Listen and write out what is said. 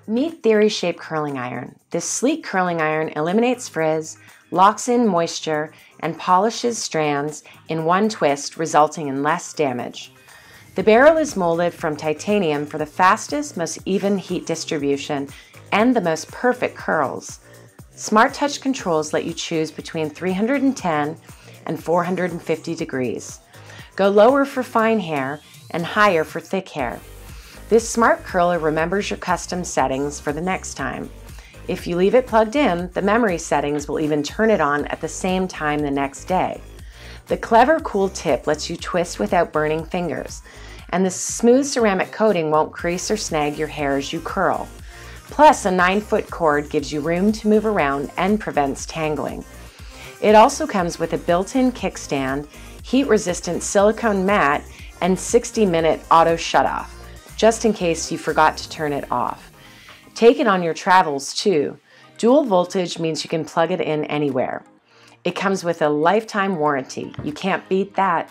Meet Theorie Shape Curling Iron. This sleek curling iron eliminates frizz, locks in moisture, and polishes strands in one twist, resulting in less damage. The barrel is molded from titanium for the fastest, most even heat distribution and the most perfect curls. Smart touch controls let you choose between 310 and 450 degrees. Go lower for fine hair and higher for thick hair. This smart curler remembers your custom settings for the next time. If you leave it plugged in, the memory settings will even turn it on at the same time the next day. The clever cool tip lets you twist without burning fingers, and the smooth ceramic coating won't crease or snag your hair as you curl. Plus, a 9-foot cord gives you room to move around and prevents tangling. It also comes with a built-in kickstand, heat-resistant silicone mat, and 60-minute auto shutoff, just in case you forgot to turn it off. Take it on your travels too. Dual voltage means you can plug it in anywhere. It comes with a lifetime warranty. You can't beat that.